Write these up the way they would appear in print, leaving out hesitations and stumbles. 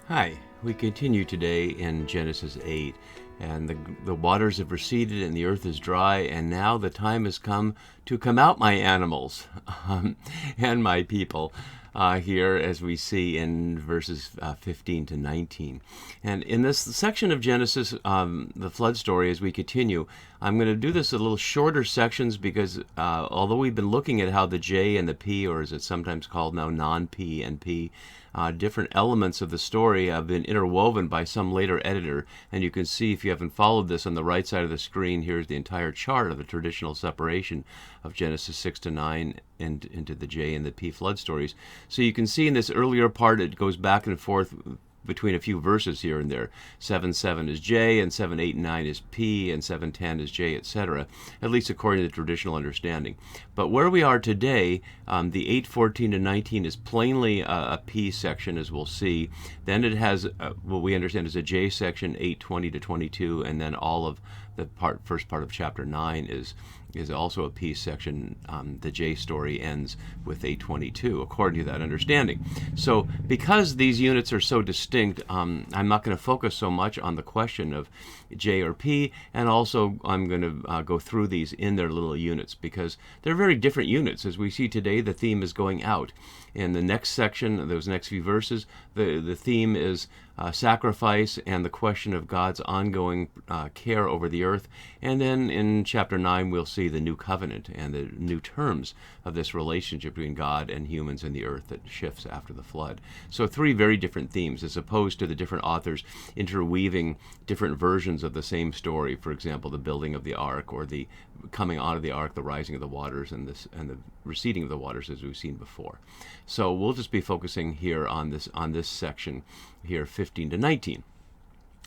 Hi, we continue today in Genesis 8, and the waters have receded and the earth is dry, and now the time has come to come out my animals and my people here, as we see in verses 15 to 19. And in this section of Genesis, the flood story, as we continue, I'm going to do this in a little shorter sections because although we've been looking at how the J and the P, or as it's sometimes called now, non-P and P, different elements of the story have been interwoven by some later editor, and you can see, if you haven't followed this, on the right side of the screen, here's the entire chart of the traditional separation of Genesis 6 to 9 and into the J and the P flood stories. So you can see in this earlier part it goes back and forth between a few verses here and there. 7:7 is J, and 7:8-9 is P, and 7:10 is J, etc., at least according to the traditional understanding. But where we are today, the 8:14 to 19 is plainly a P section, as we'll see. Then it has what we understand is a J section, 8:20 to 22, and then all of the first part of chapter 9 is also a P section. The J story ends with 8:22, according to that understanding. So because these units are so distinct, I'm not going to focus so much on the question of J or P, and also I'm going to go through these in their little units, because they're very different units. As we see today, the theme is going out. In the next section, those next few verses, the theme is sacrifice and the question of God's ongoing care over the earth. And then in chapter 9, we'll see the new covenant and the new terms of this relationship between God and humans and the earth that shifts after the flood. So three very different themes, as opposed to the different authors interweaving different versions of the same story. For example, the building of the ark, or the coming out of the ark, the rising of the waters, and the receding of the waters, as we've seen before. So we'll just be focusing here on this section here, 15 to 19.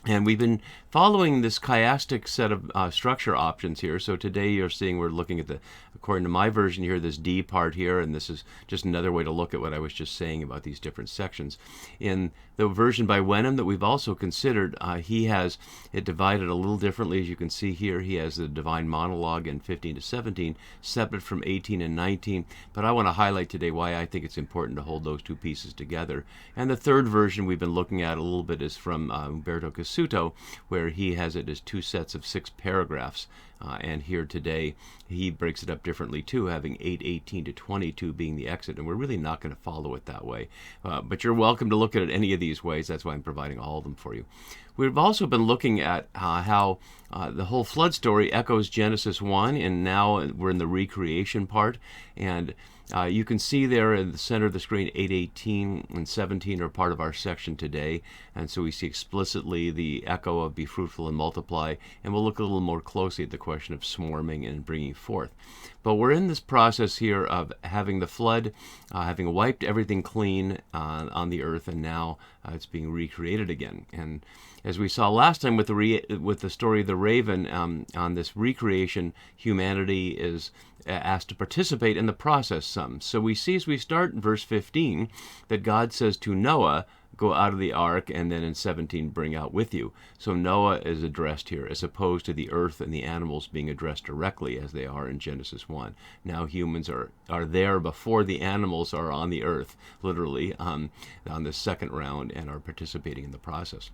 And we've been following this chiastic set of structure options here. So today you're seeing we're looking at according to my version here, this D part here, and this is just another way to look at what I was just saying about these different sections. In the version by Wenham that we've also considered, he has it divided a little differently. As you can see here, he has the divine monologue in 15 to 17, separate from 18 and 19. But I want to highlight today why I think it's important to hold those two pieces together. And the third version we've been looking at a little bit is from Umberto Cassuto, where he has it as two sets of 6 paragraphs. And here today, he breaks it up differently too, having 8:18 to 22 being the exit. And we're really not going to follow it that way. But you're welcome to look at it any of these ways. That's why I'm providing all of them for you. We've also been looking at how the whole flood story echoes Genesis 1, and now we're in the recreation part. And you can see there in the center of the screen, 8:18 and 17 are part of our section today. And so we see explicitly the echo of be fruitful and multiply. And we'll look a little more closely at the question of swarming and bringing forth. But we're in this process here of having the flood, having wiped everything clean on the earth, and now it's being recreated again. And as we saw last time with the story of the raven, on this recreation, humanity is asked to participate in the process some. So we see, as we start in verse 15, that God says to Noah, go out of the ark, and then in 17, bring out with you. So Noah is addressed here, as opposed to the earth and the animals being addressed directly as they are in Genesis 1. Now humans are there before the animals are on the earth, literally, on the second round, and are participating in the process.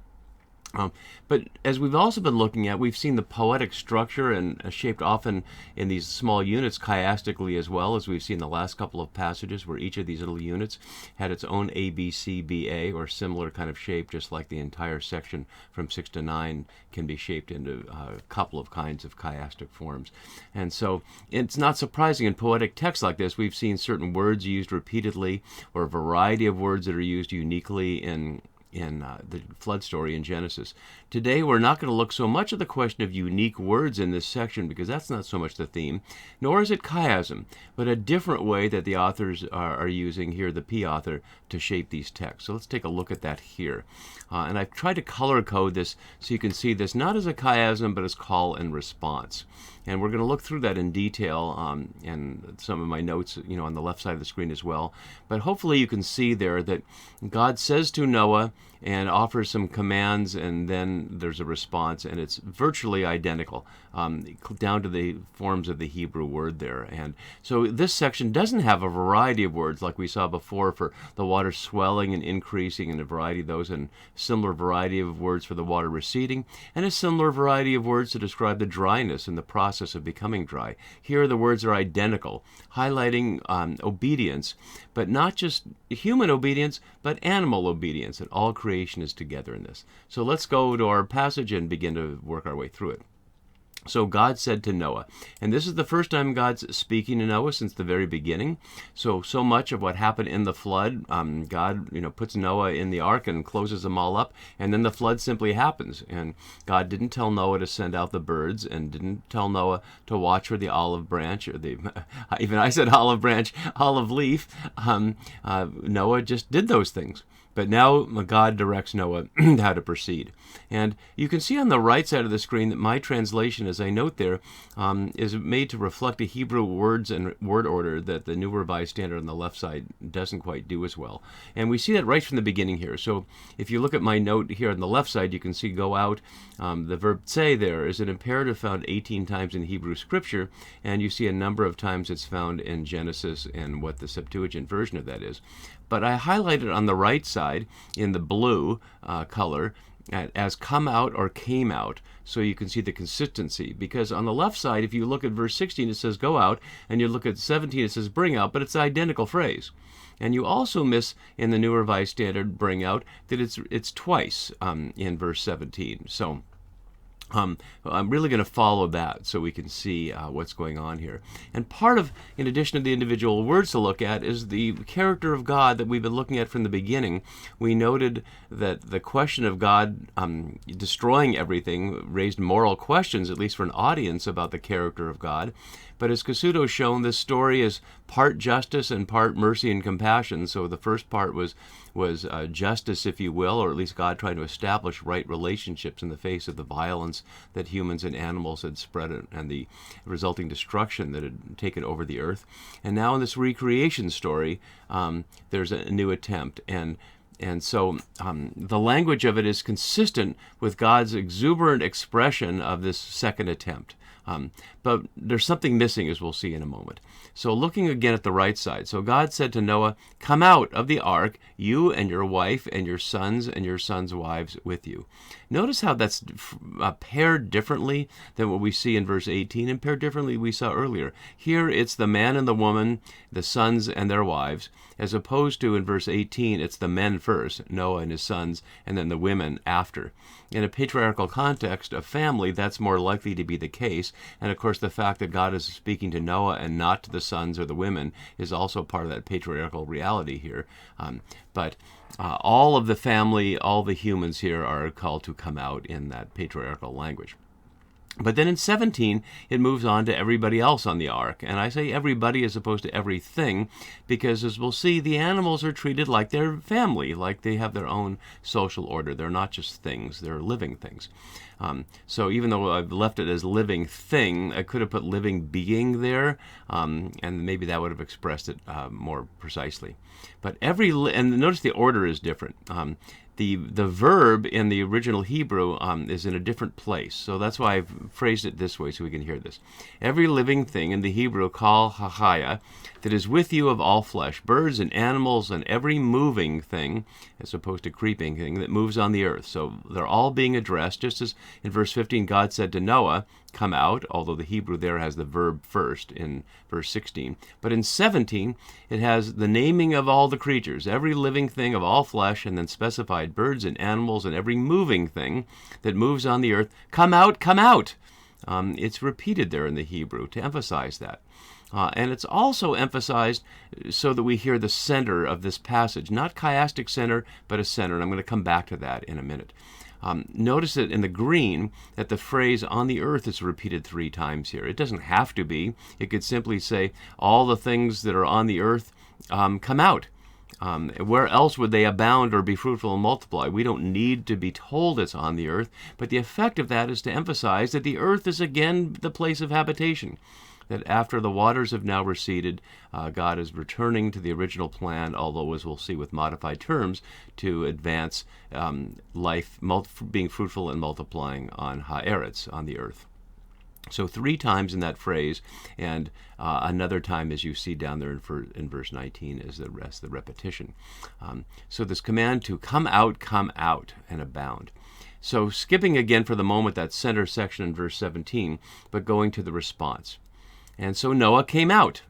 But as we've also been looking at, we've seen the poetic structure and shaped often in these small units chiastically, as well as we've seen the last couple of passages where each of these little units had its own A, B, C, B, A, or similar kind of shape, just like the entire section from 6 to 9 can be shaped into a couple of kinds of chiastic forms. And so it's not surprising in poetic texts like this, we've seen certain words used repeatedly, or a variety of words that are used uniquely in the flood story in Genesis. Today, we're not going to look so much at the question of unique words in this section, because that's not so much the theme, nor is it chiasm, but a different way that the authors are using here, the P author, to shape these texts. So let's take a look at that here. And I've tried to color code this so you can see this not as a chiasm, but as call and response. And we're going to look through that in detail and some of my notes, on the left side of the screen as well. But hopefully you can see there that God says to Noah and offers some commands, and then then there's a response, and it's virtually identical, down to the forms of the Hebrew word there. And so this section doesn't have a variety of words like we saw before for the water swelling and increasing, and a variety of those, and similar variety of words for the water receding, and a similar variety of words to describe the dryness and the process of becoming dry. Here the words are identical, highlighting obedience, but not just human obedience, but animal obedience, and all creation is together in this. So let's go to our passage and begin to work our way through it. So God said to Noah, and this is the first time God's speaking to Noah since the very beginning. So much of what happened in the flood, God, puts Noah in the ark and closes them all up, and then the flood simply happens. And God didn't tell Noah to send out the birds, and didn't tell Noah to watch for the olive branch, or even I said olive branch, olive leaf. Noah just did those things. But now God directs Noah how to proceed. And you can see on the right side of the screen that my translation, as I note there, is made to reflect a Hebrew words and word order that the New Revised Standard on the left side doesn't quite do as well. And we see that right from the beginning here. So if you look at my note here on the left side, you can see go out. The verb tse there is an imperative found 18 times in Hebrew Scripture, and you see a number of times it's found in Genesis and what the Septuagint version of that is. But I highlighted on the right side in the blue color as come out or came out, so you can see the consistency. Because on the left side, if you look at verse 16, it says go out, and you look at 17, it says bring out, but it's the identical phrase. And you also miss in the New Revised Standard bring out that it's twice in verse 17. So I'm really going to follow that so we can see what's going on here. And part of, in addition to the individual words to look at, is the character of God that we've been looking at from the beginning. We noted that the question of God destroying everything raised moral questions, at least for an audience, about the character of God. But as Casuto's shown, this story is part justice and part mercy and compassion. So the first part was justice, if you will, or at least God trying to establish right relationships in the face of the violence that humans and animals had spread and the resulting destruction that had taken over the earth. And now in this recreation story, there's a new attempt. And so the language of it is consistent with God's exuberant expression of this second attempt. But there's something missing, as we'll see in a moment. So looking again at the right side. So God said to Noah, come out of the ark, you and your wife and your sons' wives with you. Notice how that's paired differently than what we see in verse 18, and paired differently we saw earlier. Here it's the man and the woman, the sons and their wives, as opposed to in verse 18, it's the men first, Noah and his sons, and then the women after. In a patriarchal context of family, that's more likely to be the case. And of course, the fact that God is speaking to Noah and not to the sons or the women is also part of that patriarchal reality here. But all of the family, all the humans here are called to come out in that patriarchal language. But then in 17, it moves on to everybody else on the ark. And I say everybody as opposed to everything, because as we'll see, the animals are treated like they're family, like they have their own social order. They're not just things, they're living things. So even though I've left it as living thing, I could have put living being there, and maybe that would have expressed it more precisely. But and notice the order is different. The verb in the original Hebrew is in a different place. So that's why I've phrased it this way so we can hear this. Every living thing in the Hebrew, kal hachaya, that is with you of all flesh, birds and animals and every moving thing, as opposed to creeping thing, that moves on the earth. So they're all being addressed, just as in verse 15 God said to Noah, come out, although the Hebrew there has the verb first in verse 16. But in 17, it has the naming of all the creatures, every living thing of all flesh, and then specified birds and animals and every moving thing that moves on the earth. Come out, come out. It's repeated there in the Hebrew to emphasize that. And it's also emphasized so that we hear the center of this passage, not chiastic center, but a center. And I'm going to come back to that in a minute. Notice that in the green that the phrase on the earth is repeated 3 times here. It doesn't have to be. It could simply say all the things that are on the earth come out. Where else would they abound or be fruitful and multiply? We don't need to be told it's on the earth, but the effect of that is to emphasize that the earth is again the place of habitation. that after the waters have now receded, God is returning to the original plan, although, as we'll see, with modified terms, to advance life, being fruitful and multiplying on ha'eretz, on the earth. So 3 times in that phrase, and another time, as you see down there in verse 19, is the rest, the repetition. So this command to come out, and abound. So skipping again for the moment that center section in verse 17, but going to the response. And so Noah came out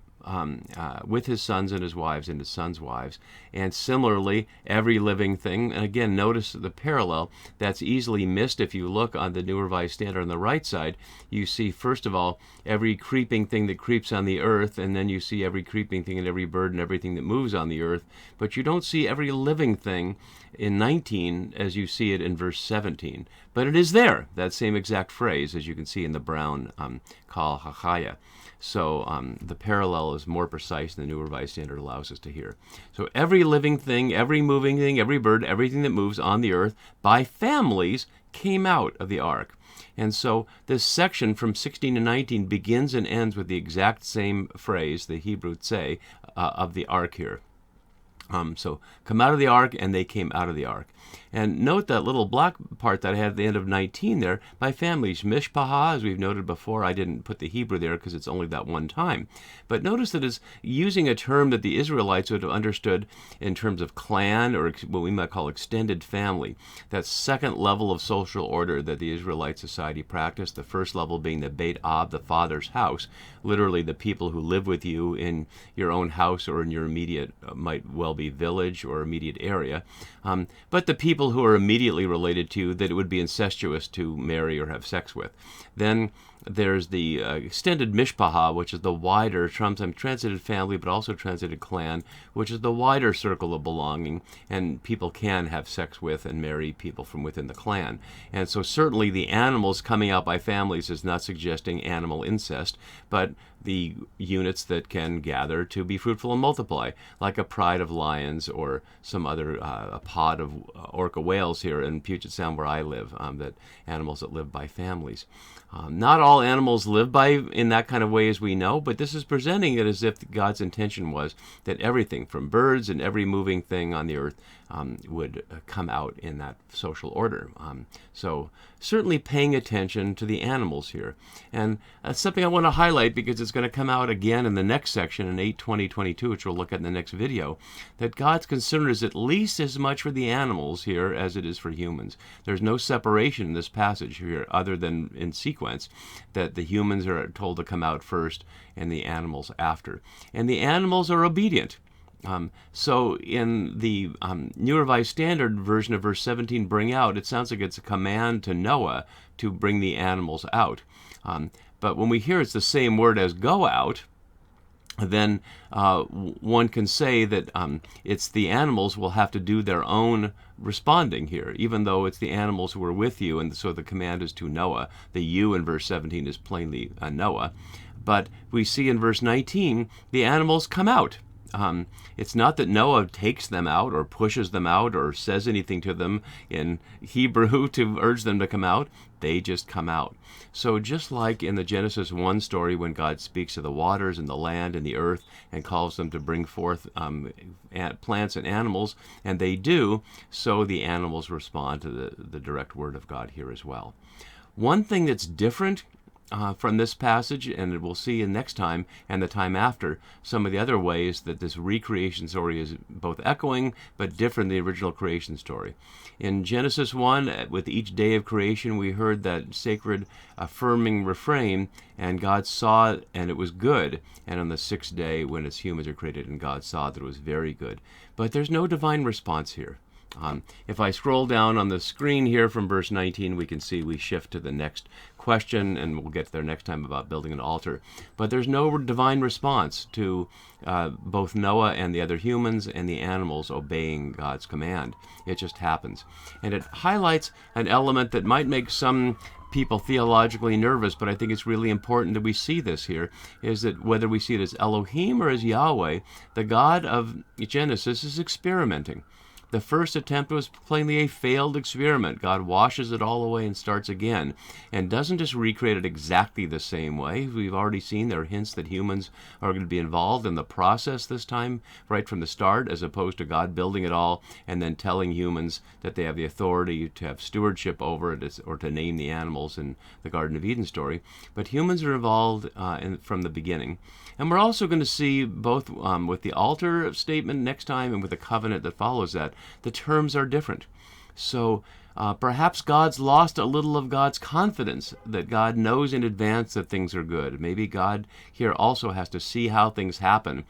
with his sons and his wives and his sons' wives. And similarly, every living thing, and again, notice the parallel that's easily missed if you look on the New Revised Standard on the right side. You see, first of all, every creeping thing that creeps on the earth, and then you see every creeping thing and every bird and everything that moves on the earth. But you don't see every living thing in 19 as you see it in verse 17. But it is there, that same exact phrase, as you can see in the brown kal hachaya. So the parallel is more precise than the New Revised Standard allows us to hear. So every living thing, every moving thing, every bird, everything that moves on the earth by families came out of the ark. And so this section from 16 to 19 begins and ends with the exact same phrase, the Hebrew tseh, of the ark here. So come out of the ark, and they came out of the ark. And note that little black part that I had at the end of 19 there, by families, mishpaha, as we've noted before. I didn't put the Hebrew there because it's only that one time. But notice that it's using a term that the Israelites would have understood in terms of clan, or what we might call extended family. That second level of social order that the Israelite society practiced, the first level being the Beit Ab, the father's house, literally the people who live with you in your own house or in your immediate, might well be village or immediate area. But the people who are immediately related to you that it would be incestuous to marry or have sex with. Then there's the extended mishpaha, which is the wider, sometimes translated family, but also translated clan, which is the wider circle of belonging, and people can have sex with and marry people from within the clan. And so certainly the animals coming out by families is not suggesting animal incest, but the units that can gather to be fruitful and multiply, like a pride of lions or some other a pod of orca whales here in Puget Sound where I live, that animals that live by families. Not all animals live in that kind of way as we know, but this is presenting it as if God's intention was that everything from birds and every moving thing on the earth would come out in that social order. So certainly paying attention to the animals here. And that's something I want to highlight because it's going to come out again in the next section in 8:20:22, which we'll look at in the next video, that God's concern is at least as much for the animals here as it is for humans. There's no separation in this passage here other than in sequence, that the humans are told to come out first and the animals after. And the animals are obedient. So in the New Revised Standard version of verse 17, bring out, it sounds like it's a command to Noah to bring the animals out. But when we hear it's the same word as go out, then one can say that it's the animals will have to do their own responding here, even though it's the animals who are with you, and so the command is to Noah. The you in verse 17 is plainly Noah. But we see in verse 19, the animals come out. It's not that Noah takes them out or pushes them out or says anything to them in Hebrew to urge them to come out. They just come out. So just like in the Genesis 1 story when God speaks to the waters and the land and the earth and calls them to bring forth plants and animals, and they do, so the animals respond to the direct word of God here as well. One thing that's different from this passage, and we'll see in next time and the time after, some of the other ways that this recreation story is both echoing but different than the original creation story. In Genesis 1, with each day of creation, we heard that sacred affirming refrain, and God saw it, and it was good. And on the 6th day, when as humans are created, and God saw that it was very good. But there's no divine response here. If I scroll down on the screen here from verse 19, we can see we shift to the next question, and we'll get there next time about building an altar. But there's no divine response to both Noah and the other humans and the animals obeying God's command. It just happens. And it highlights an element that might make some people theologically nervous, but I think it's really important that we see this here, is that whether we see it as Elohim or as Yahweh, the God of Genesis is experimenting. the first attempt was plainly a failed experiment. God washes it all away and starts again, and doesn't just recreate it exactly the same way. We've already seen there are hints that humans are going to be involved in the process this time, right from the start, as opposed to God building it all and then telling humans that they have the authority to have stewardship over it, or to name the animals in the Garden of Eden story. But humans are involved from the beginning. And we're also going to see both with the altar statement next time and with the covenant that follows that, the terms are different. So perhaps God's lost a little of God's confidence that God knows in advance that things are good. Maybe God here also has to see how things happen,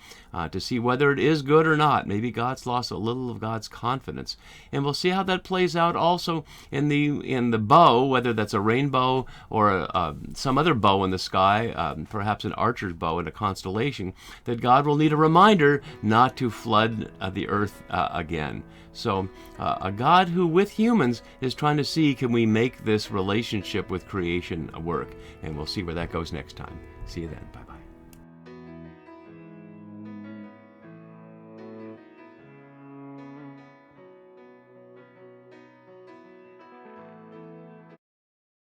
to see whether it is good or not. Maybe God's lost a little of God's confidence. And we'll see how that plays out also in the bow, whether that's a rainbow or some other bow in the sky, perhaps an archer's bow in a constellation, that God will need a reminder not to flood the earth again. So a God who, with humans, is trying to see, can we make this relationship with creation work? And we'll see where that goes next time. See you then. Bye-bye.